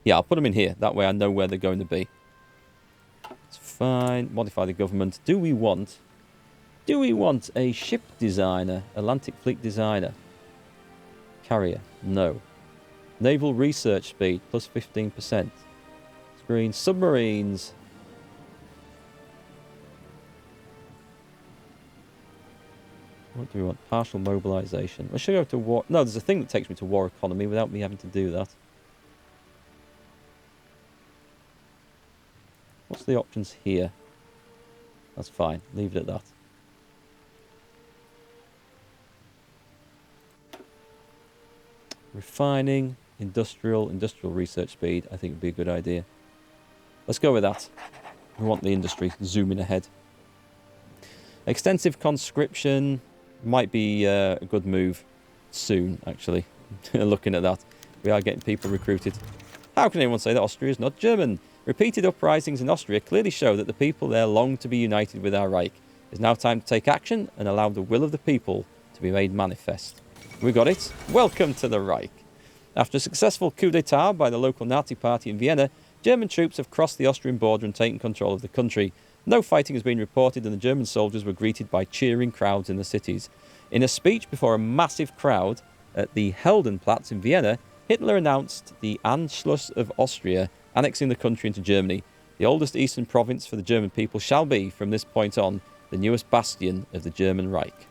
Yeah, I'll put them in here. That way I know where they're going to be. It's fine. Modify the government. Do we want a ship designer? Atlantic Fleet designer? Carrier? No. Naval research speed, plus 15%. Screen. Submarines. What do we want? Partial mobilization. I should go to war. No, there's a thing that takes me to war economy without me having to do that. What's the options here? That's fine. Leave it at that. Refining, industrial research speed, I think would be a good idea. Let's go with that. We want the industry zooming ahead. Extensive conscription might be a good move soon, actually. Looking at that, we are getting people recruited. How can anyone say that Austria is not German? Repeated uprisings in Austria clearly show that the people there long to be united with our Reich. It is now time to take action and allow the will of the people to be made manifest. We got it. Welcome to the Reich. After a successful coup d'etat by the local Nazi party in Vienna, German troops have crossed the Austrian border and taken control of the country. No fighting has been reported and the German soldiers were greeted by cheering crowds in the cities. In a speech before a massive crowd at the Heldenplatz in Vienna, Hitler announced the Anschluss of Austria, annexing the country into Germany. The oldest eastern province for the German people shall be, from this point on, the newest bastion of the German Reich.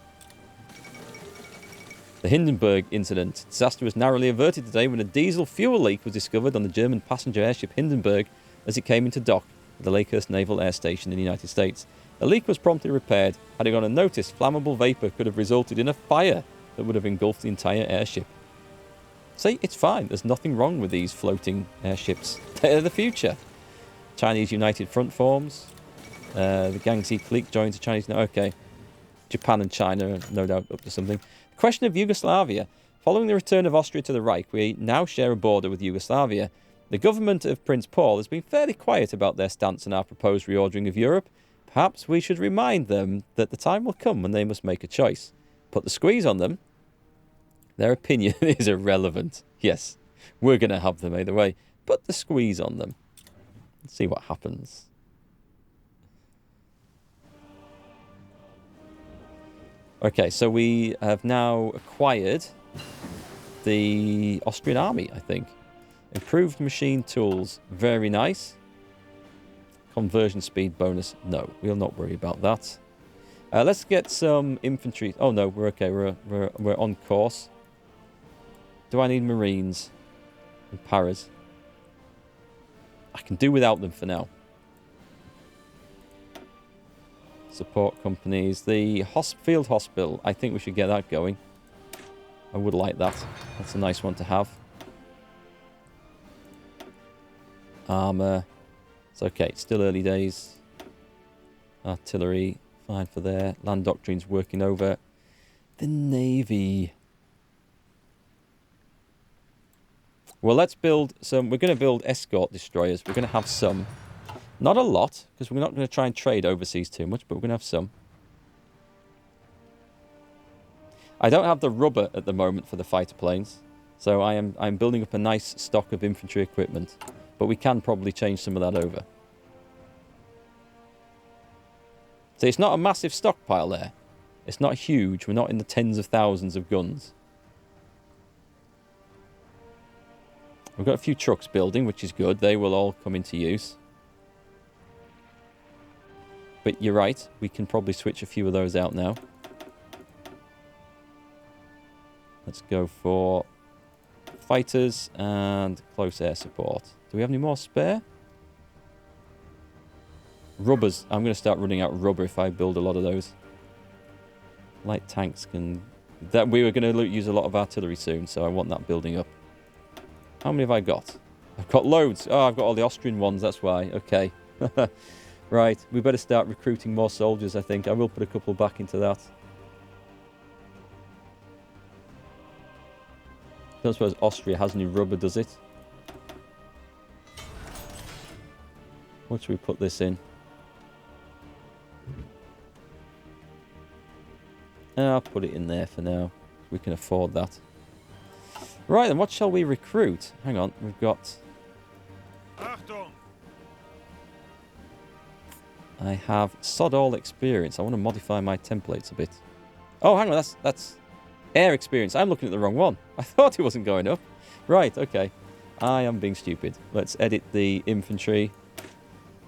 The Hindenburg incident. Disaster was narrowly averted today when a diesel fuel leak was discovered on the German passenger airship Hindenburg as it came into dock at the Lakehurst Naval Air Station in the United States. The leak was promptly repaired. Had it gone unnoticed, flammable vapour could have resulted in a fire that would have engulfed the entire airship. See, it's fine. There's nothing wrong with these floating airships. They're the future. Chinese United Front forms. The Yangtze Fleet joins the Chinese... Okay. Japan and China are no doubt up to something. The question of Yugoslavia. Following the return of Austria to the Reich, we now share a border with Yugoslavia. The government of Prince Paul has been fairly quiet about their stance on our proposed reordering of Europe. Perhaps we should remind them that the time will come when they must make a choice. Put the squeeze on them. Their opinion is irrelevant. Yes, we're going to have them either way. Put the squeeze on them. Let's see what happens. Okay, so we have now acquired the Austrian army, I think. Improved machine tools. Very nice. Conversion speed bonus. No, we'll not worry about that. Let's get some infantry. Oh, no, we're okay. We're on course. Do I need marines and paras? I can do without them for now. Support companies. The field hospital. I think we should get that going. I would like that. That's a nice one to have. Armour. It's okay. It's still early days. Artillery. Fine for there. Land doctrine's working over. The Navy. Well, let's build some... We're going to build escort destroyers. We're going to have some. Not a lot, because we're not going to try and trade overseas too much, but we're going to have some. I don't have the rubber at the moment for the fighter planes, so I'm building up a nice stock of infantry equipment, but we can probably change some of that over. So it's not a massive stockpile there. It's not huge. We're not in the tens of thousands of guns. We've got a few trucks building, which is good. They will all come into use. But you're right, we can probably switch a few of those out now. Let's go for fighters and close air support. Do we have any more spare? Rubbers. I'm going to start running out of rubber if I build a lot of those. Light tanks can... We were going to use a lot of artillery soon, so I want that building up. How many have I got? I've got loads. Oh, I've got all the Austrian ones, that's why. Okay. Right, we better start recruiting more soldiers, I think. I will put a couple back into that. I don't suppose Austria has any rubber, does it? What should we put this in? I'll put it in there for now. We can afford that. Right, then what shall we recruit? Hang on, we've got I have sod all experience. I want to modify my templates a bit. Oh, hang on. That's air experience. I'm looking at the wrong one. I thought it wasn't going up. Right, okay. I am being stupid. Let's edit the infantry.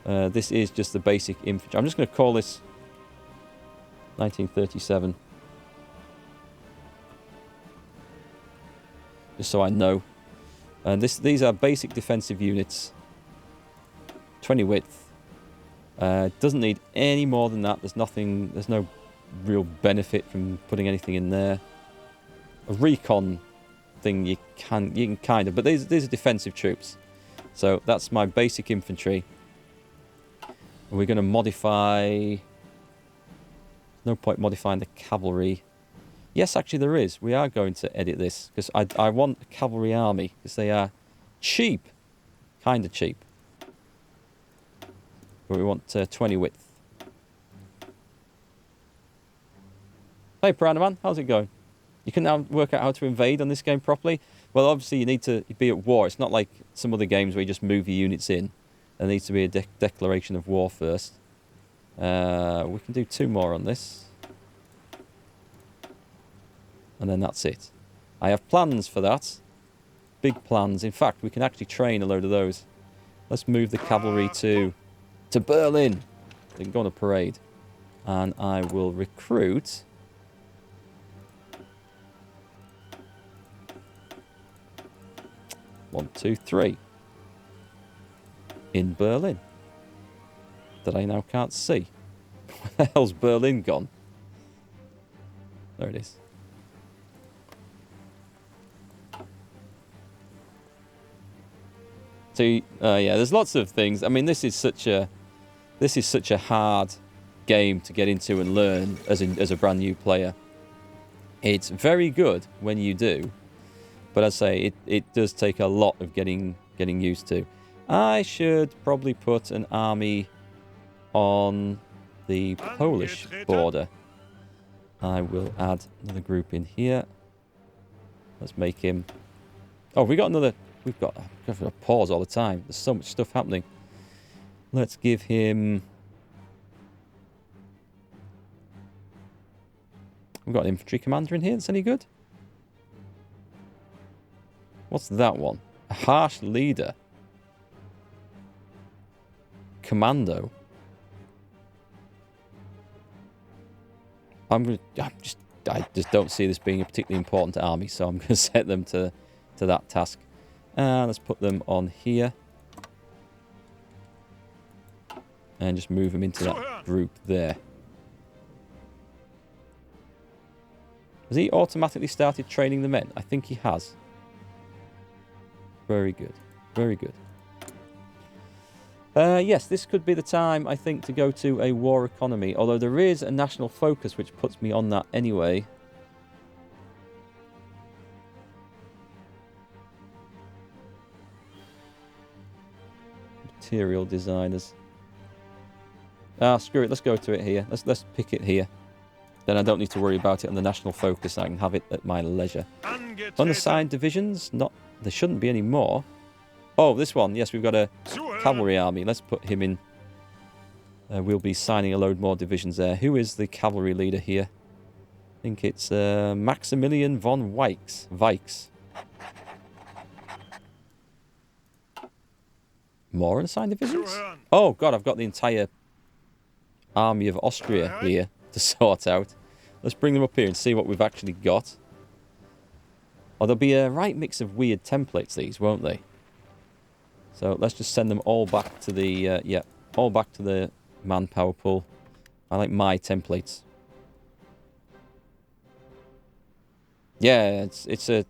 This is just the basic infantry. I'm just going to call this 1937. Just so I know. And these are basic defensive units. 20 width. Doesn't need any more than that. There's no real benefit from putting anything in there. A recon thing you can kind of, but these are defensive troops. So that's my basic infantry. We're going to modify. No point modifying the cavalry. Yes, actually there is. We are going to edit this because I want a cavalry army because they are cheap, kind of cheap. But we want 20 width. Hey, Piranha Man, how's it going? You can now work out how to invade on this game properly. Well, obviously you need to be at war. It's not like some other games where you just move your units in. There needs to be a declaration of war first. We can do 2 more on this. And then that's it. I have plans for that. Big plans. In fact, we can actually train a load of those. Let's move the cavalry to Berlin. They can go on a parade. And I will recruit... 1, 2, 3. In Berlin. That I now can't see. Where the hell's Berlin gone? There it is. So yeah, there's lots of things. I mean, this is such a hard game to get into and learn as a brand new player. It's very good when you do, but I say it does take a lot of getting used to. I should probably put an army on the Polish border. I will add another group in here. Let's make him... Oh, we got another... We've got to pause all the time. There's so much stuff happening. Let's give him... We've got an infantry commander in here that's any good. What's that one? A harsh leader. Commando. I just don't see this being a particularly important army, so I'm going to set them to that task. Let's put them on here. And just move them into that group there. Has he automatically started training the men? I think he has. Very good. Very good. Yes, this could be the time, I think, to go to a war economy. Although there is a national focus which puts me on that anyway. Material designers. Screw it. Let's go to it here. Let's pick it here. Then I don't need to worry about it on the national focus. I can have it at my leisure. Unassigned divisions? Not. There shouldn't be any more. Oh, this one. Yes, we've got a cavalry army. Let's put him in. We'll be signing a load more divisions there. Who is the cavalry leader here? I think it's Maximilian von Weichs. More unassigned divisions? Oh, God, I've got the entire army of Austria here to sort out. Let's bring them up here and see what we've actually got. Oh, there'll be a right mix of weird templates, these, won't they? So let's just send them all back to the, all back to the manpower pool. I like my templates. Yeah, it's a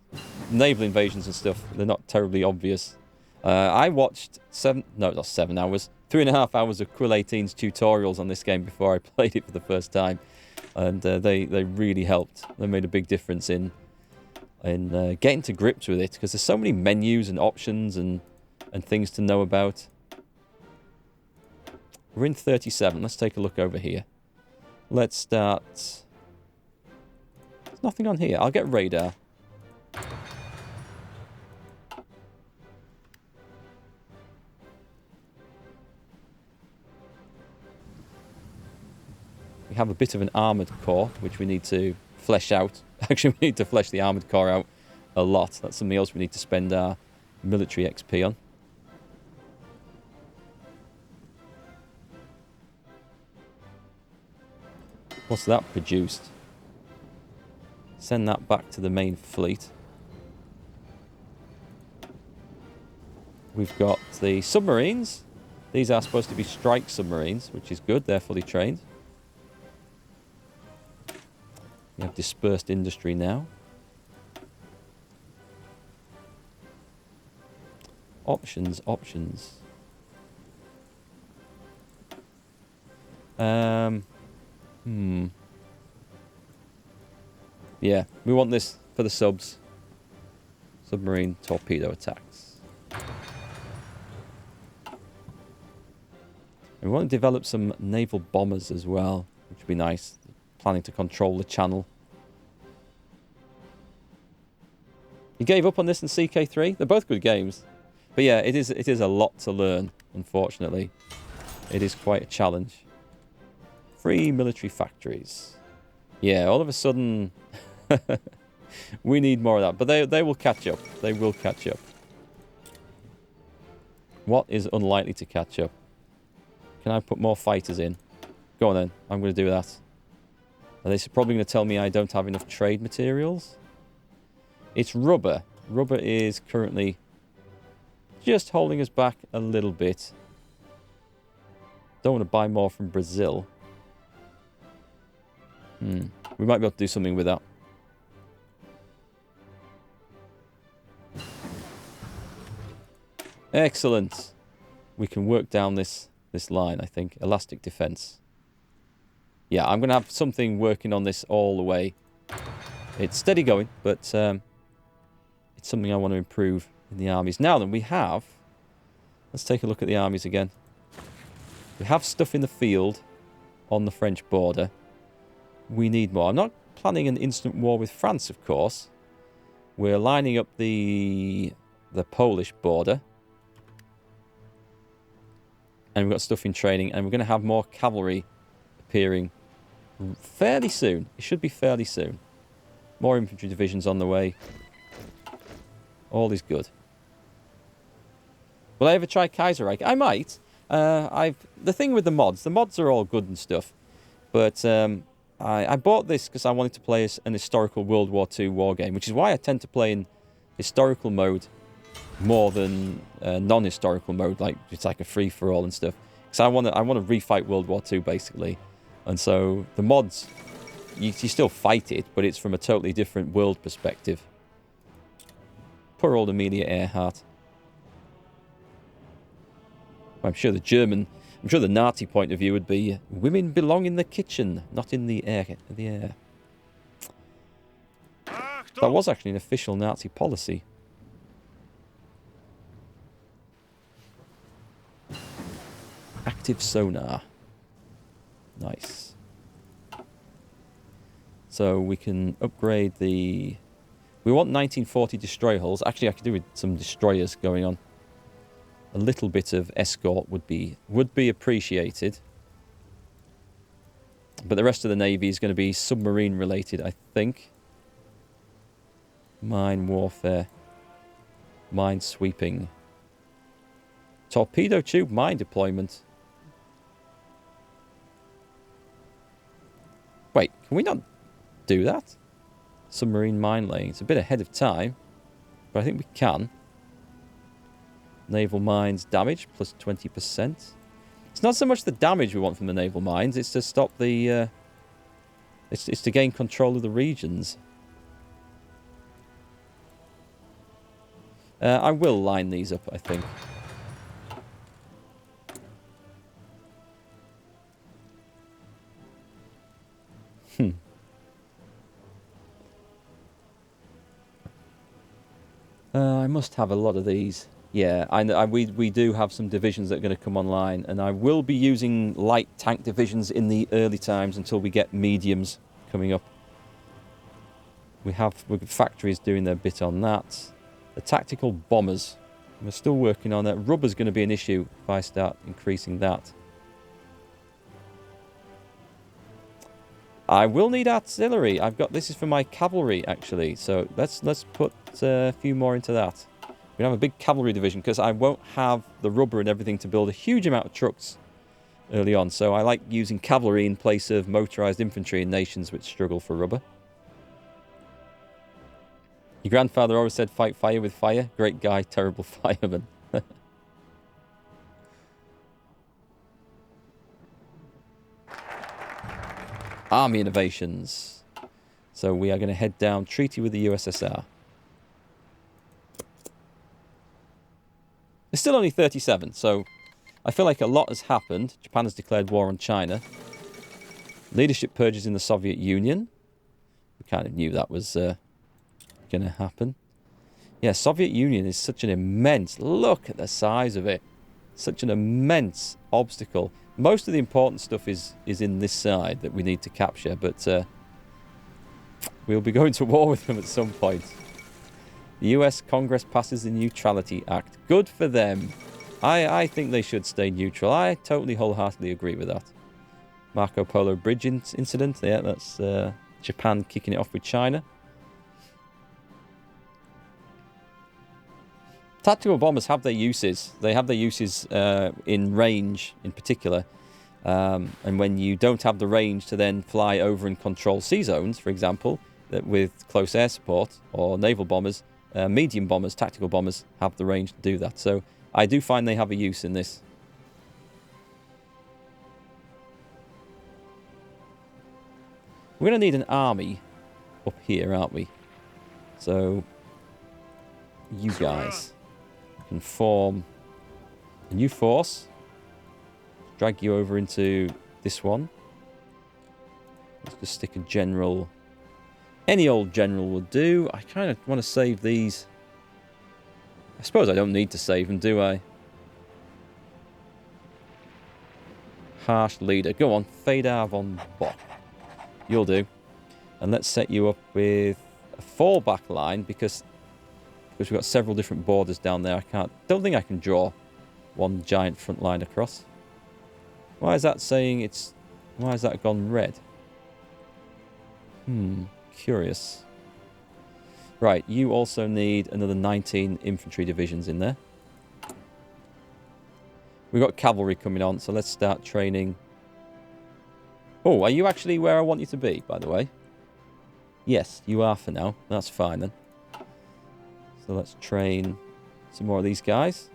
naval invasions and stuff. They're not terribly obvious. I watched 3.5 hours of Quill 18's tutorials on this game before I played it for the first time. And they really helped. They made a big difference in getting to grips with it, because there's so many menus and options and things to know about. We're in 37. Let's take a look over here. Let's start... There's nothing on here. I'll get radar. We have a bit of an armoured core, which we need to flesh out. Actually, we need to flesh the armoured core out a lot. That's something else we need to spend our military XP on. What's that produced? Send that back to the main fleet. We've got the submarines. These are supposed to be strike submarines, which is good. They're fully trained. We have dispersed industry now. Options. Yeah, we want this for the subs. Submarine torpedo attacks. And we want to develop some naval bombers as well, which would be nice. Planning to control the channel. You gave up on this in CK3? They're both good games. But yeah, it is a lot to learn, unfortunately. It is quite a challenge. Free military factories. Yeah, all of a sudden... we need more of that. But they will catch up. They will catch up. What is unlikely to catch up? Can I put more fighters in? Go on then. I'm going to do that. Are they probably going to tell me I don't have enough trade materials? It's rubber. Rubber is currently just holding us back a little bit. Don't want to buy more from Brazil. We might be able to do something with that. Excellent. We can work down this line, I think. Elastic defense. Yeah, I'm going to have something working on this all the way. It's steady going, but it's something I want to improve in the armies. Now then, we have... Let's take a look at the armies again. We have stuff in the field on the French border. We need more. I'm not planning an instant war with France, of course. We're lining up the Polish border. And we've got stuff in training. And we're going to have more cavalry appearing fairly soon. It should be fairly soon. More infantry divisions on the way. All is good. Will I ever try Kaiserreich? I might. The thing with the mods are all good and stuff. But I bought this because I wanted to play an historical World War II war game, which is why I tend to play in historical mode more than non-historical mode, like it's like a free-for-all and stuff. Because I want to refight World War II basically, and so the mods, you still fight it, but it's from a totally different world perspective. Poor old Amelia Earhart. I'm sure the Nazi point of view would be women belong in the kitchen, not in the air. That was actually an official Nazi policy. Active sonar. Nice. So we can upgrade the... We want 1940 destroyer hulls. Actually, I could do with some destroyers going on. A little bit of escort would be appreciated. But the rest of the Navy is going to be submarine related, I think. Mine warfare. Mine sweeping. Torpedo tube mine deployment. Wait, can we not do that? Submarine mine laying. It's a bit ahead of time. But I think we can. Naval mines damage plus 20%. It's not so much the damage we want from the naval mines. It's to stop the... It's to gain control of the regions. I will line these up, I think. I must have a lot of these. Yeah, we do have some divisions that are going to come online, and I will be using light tank divisions in the early times until we get mediums coming up. We've factories doing their bit on that. The tactical bombers, we're still working on that. Rubber's going to be an issue if I start increasing that. I will need artillery. I've got, this is for my cavalry actually. So let's put a few more into that. We have a big cavalry division because I won't have the rubber and everything to build a huge amount of trucks early on. So I like using cavalry in place of motorized infantry in nations which struggle for rubber. Your grandfather always said fight fire with fire. Great guy, terrible fireman. Army innovations. So we are going to head down treaty with the USSR. It's still only 37, so I feel like a lot has happened. Japan has declared war on China. Leadership purges in the Soviet Union. We kind of knew that was going to happen. Yeah, Soviet Union is such an immense... Look at the size of it. Such an immense obstacle. Most of the important stuff is in this side that we need to capture, but we'll be going to war with them at some point. The US Congress passes the Neutrality Act. Good for them. I think they should stay neutral. I totally wholeheartedly agree with that. Marco Polo Bridge incident. Yeah, that's Japan kicking it off with China. Tactical bombers have their uses. They have their uses in range in particular. And when you don't have the range to then fly over and control sea zones, for example, with close air support or naval bombers, medium bombers, tactical bombers have the range to do that. So I do find they have a use in this. We're going to need an army up here, aren't we? So you guys can form a new force. Drag you over into this one. Let's just stick a general. Any old general will do. I kind of want to save these. I suppose I don't need to save them, do I? Harsh leader. Go on, Fedor von Bock. You'll do. And let's set you up with a fallback line because we've got several different borders down there. Don't think I can draw one giant front line across. Why is that saying it's... Why has that gone red? Curious. Right, you also need another 19 infantry divisions in there. We've got cavalry coming on, so let's start training. Oh, are you actually where I want you to be, by the way? Yes, you are for now. That's fine then. So let's train some more of these guys.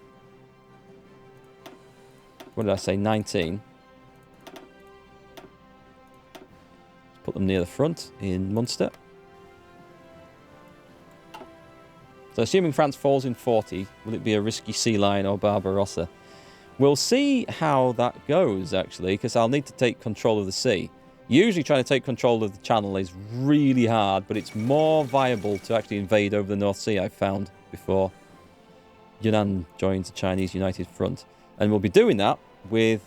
What did I say? 19. Put them near the front in Munster. So assuming France falls in 40, will it be a risky sea lion or Barbarossa? We'll see how that goes, actually, because I'll need to take control of the sea. Usually trying to take control of the channel is really hard, but it's more viable to actually invade over the North Sea, I've found, before Yunnan joins the Chinese United Front. And we'll be doing that with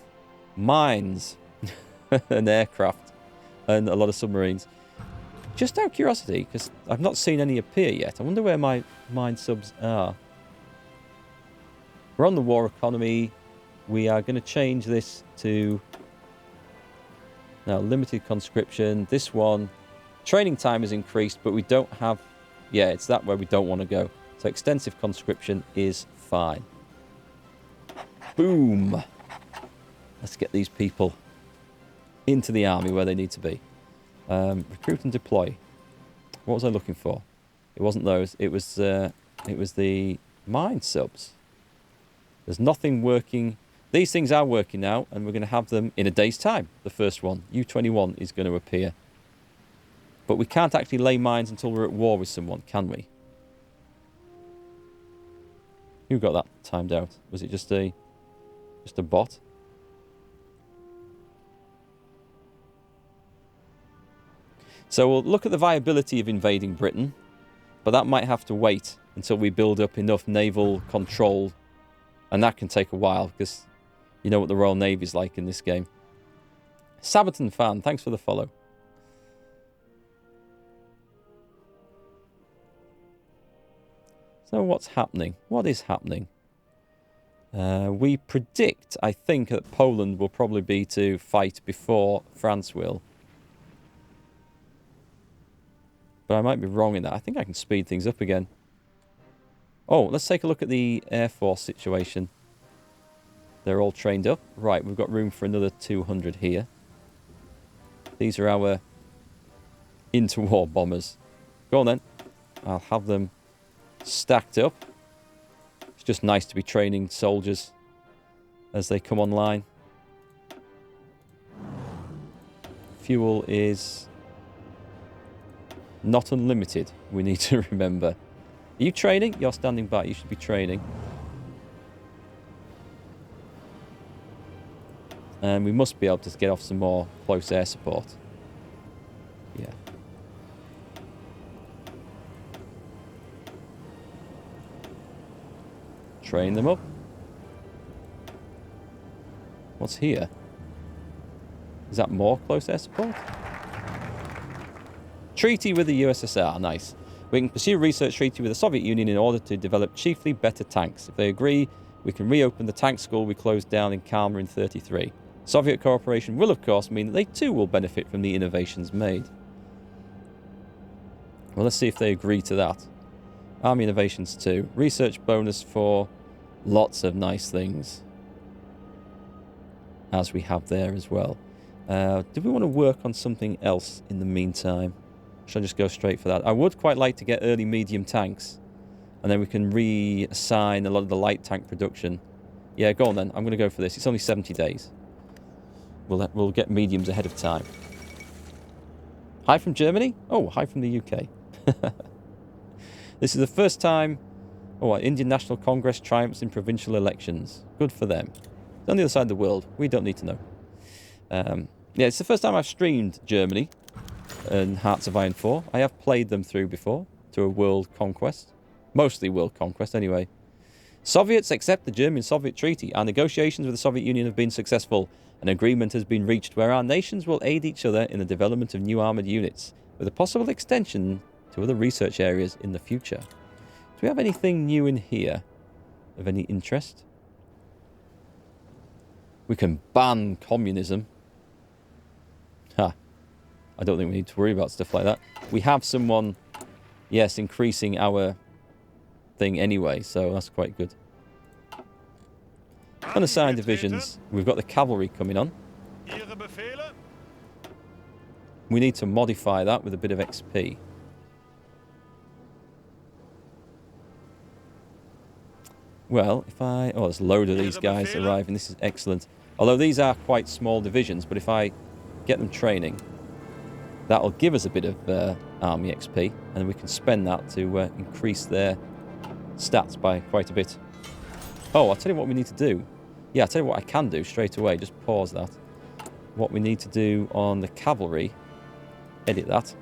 mines and aircraft and a lot of submarines. Just out of curiosity, because I've not seen any appear yet. I wonder where my mine subs are. We're on the war economy. We are going to change this to now limited conscription. This one, training time is increased, but we don't have... Yeah, it's that where we don't want to go. So extensive conscription is fine. Boom. Let's get these people into the army where they need to be. Recruit and deploy. What was I looking for? It wasn't those. It was the mine subs. There's nothing working. These things are working now, and we're going to have them in a day's time. The first one, U-21, is going to appear. But we can't actually lay mines until we're at war with someone, can we? Who got that timed out? Was it just a bot? So we'll look at the viability of invading Britain, but that might have to wait until we build up enough naval control, and that can take a while because you know what the Royal Navy's like in this game. Sabaton fan, thanks for the follow. So what's happening? What is happening? We predict, I think, that Poland will probably be to fight before France will. But I might be wrong in that. I think I can speed things up again. Oh, let's take a look at the Air Force situation. They're all trained up. Right, we've got room for another 200 here. These are our interwar bombers. Go on then. I'll have them stacked up. It's just nice to be training soldiers as they come online. Fuel is not unlimited, we need to remember. Are you training? You're standing by. You should be training. And we must be able to get off some more close air support. Yeah. Train them up. What's here? Is that more close air support? Treaty with the USSR. Nice. We can pursue a research treaty with the Soviet Union in order to develop chiefly better tanks. If they agree, we can reopen the tank school we closed down in Kalmar in 1933. Soviet cooperation will, of course, mean that they too will benefit from the innovations made. Well, let's see if they agree to that. Army Innovations 2. Research bonus for lots of nice things. As we have there as well. Do we want to work on something else in the meantime? Should I just go straight for that? I would quite like to get early medium tanks. And then we can reassign a lot of the light tank production. Yeah, go on then. I'm going to go for this. It's only 70 days. We'll get mediums ahead of time. Hi from Germany? Oh, hi from the UK. This is the first time Indian National Congress triumphs in provincial elections. Good for them. It's on the other side of the world. We don't need to know. Yeah, it's the first time I've streamed Germany and Hearts of Iron 4. I have played them through before to a world conquest. Mostly world conquest, anyway. Soviets accept the German-Soviet treaty. Our negotiations with the Soviet Union have been successful. An agreement has been reached where our nations will aid each other in the development of new armoured units, with a possible extension to other research areas in the future. Do we have anything new in here of any interest? We can ban communism. Ha. I don't think we need to worry about stuff like that. We have someone, yes, increasing our thing anyway, so that's quite good. Unassigned divisions. We've got the cavalry coming on. We need to modify that with a bit of XP. Well, if I... Oh, there's a load of these guys arriving. This is excellent. Although these are quite small divisions, but if I get them training, that'll give us a bit of army XP, and we can spend that to increase their stats by quite a bit. Oh, I'll tell you what we need to do. Yeah, I'll tell you what I can do straight away. Just pause that. What we need to do on the cavalry. Edit that.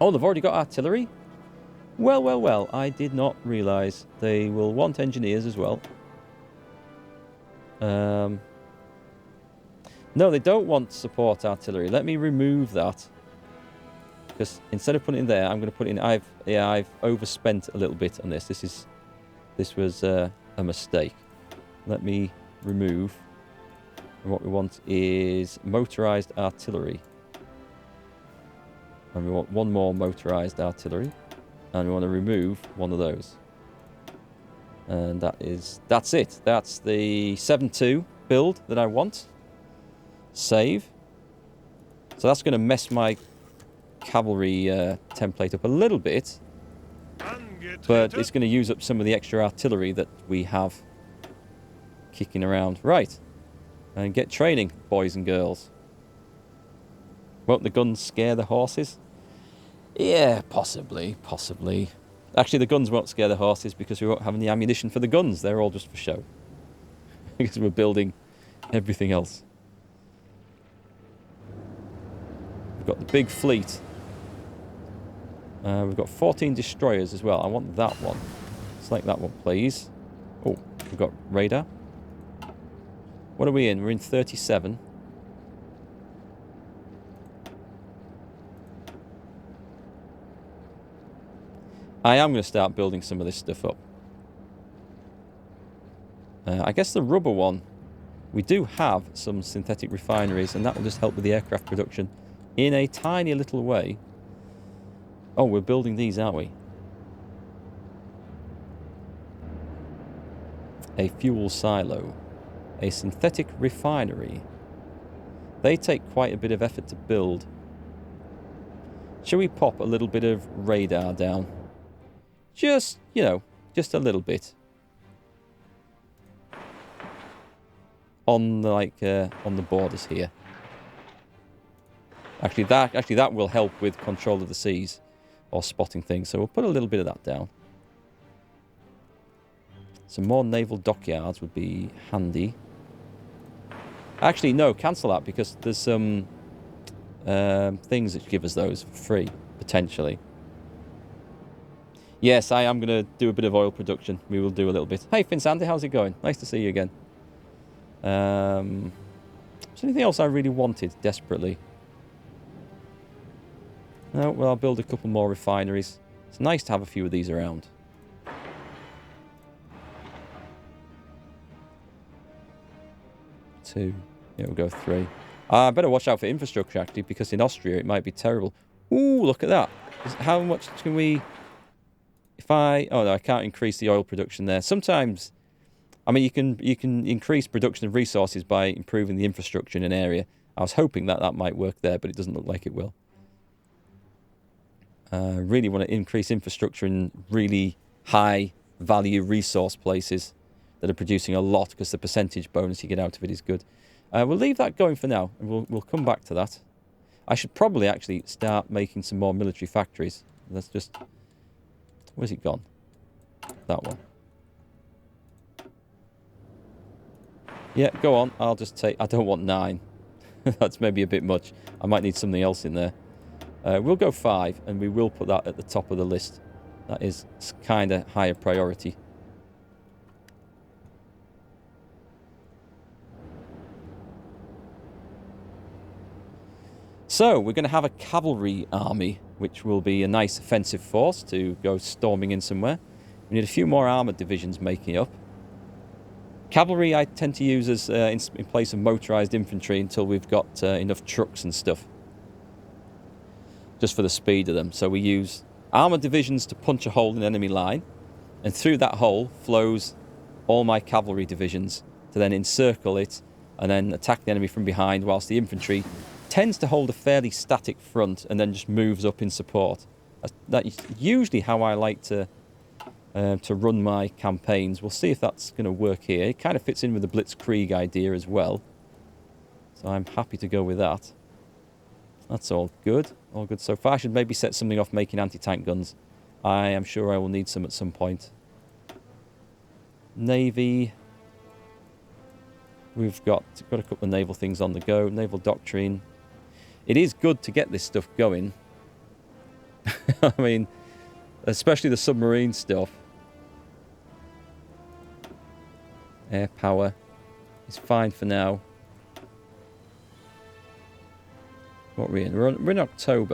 Oh, they've already got artillery? Well, well, well. I did not realise they will want engineers as well. No, they don't want support artillery. Let me remove that. Because instead of putting it in there, I'm going to put it in... I've overspent a little bit on this. This was a mistake. Let me remove. And what we want is motorised artillery. And we want one more motorised artillery. And we want to remove one of those. And that's it. That's the 7.2 build that I want. Save. So that's going to mess my cavalry template up a little bit. But it's going to use up some of the extra artillery that we have kicking around. Right. And get training, boys and girls. Won't the guns scare the horses? Yeah, possibly, possibly. Actually, the guns won't scare the horses because we won't have any ammunition for the guns. They're all just for show. Because we're building everything else. We've got the big fleet. We've got 14 destroyers as well. I want that one. Select that one, please. Oh, we've got radar. What are we in? We're in 37. I am going to start building some of this stuff up. I guess the rubber one, we do have some synthetic refineries, and that will just help with the aircraft production in a tiny little way. Oh, we're building these, aren't we? A fuel silo. A synthetic refinery. They take quite a bit of effort to build. Shall we pop a little bit of radar down? Just, you know, just a little bit. On the, on the borders here. Actually, that will help with control of the seas. Or spotting things. So we'll put a little bit of that down. Some more naval dockyards would be handy. Actually, no, cancel that because there's some things that give us those for free, potentially. Yes, I am going to do a bit of oil production. We will do a little bit. Hey, Finsandy, how's it going? Nice to see you again. Is there anything else I really wanted desperately? No, well, I'll build a couple more refineries. It's nice to have a few of these around. Two. Yeah, we'll go three. I better watch out for infrastructure, actually, because in Austria it might be terrible. Ooh, look at that. How much can we... If I... Oh, no, I can't increase the oil production there. Sometimes... I mean, you can increase production of resources by improving the infrastructure in an area. I was hoping that that might work there, but it doesn't look like it will. Really want to increase infrastructure in really high value resource places that are producing a lot because the percentage bonus you get out of it is good. We'll leave that going for now and we'll come back to that. I should probably actually start making some more military factories. Let's just... Where's it gone? That one. Yeah, go on. I'll just take... I don't want 9. That's maybe a bit much. I might need something else in there. We'll go 5, and we will put that at the top of the list. That is kind of higher priority. So, we're going to have a cavalry army, which will be a nice offensive force to go storming in somewhere. We need a few more armoured divisions making up. Cavalry I tend to use as in place of motorised infantry until we've got enough trucks and stuff. Just for the speed of them. So we use armoured divisions to punch a hole in the enemy line, and through that hole flows all my cavalry divisions to then encircle it and then attack the enemy from behind, whilst the infantry tends to hold a fairly static front and then just moves up in support. That's usually how I like to run my campaigns. We'll see if that's going to work here. It kind of fits in with the Blitzkrieg idea as well. So I'm happy to go with that. That's all good. All good so far. I should maybe set something off making anti-tank guns. I am sure I will need some at some point. Navy. We've got a couple of naval things on the go. Naval doctrine. It is good to get this stuff going. I mean, especially the submarine stuff. Air power is fine for now. What are we in? We're in October.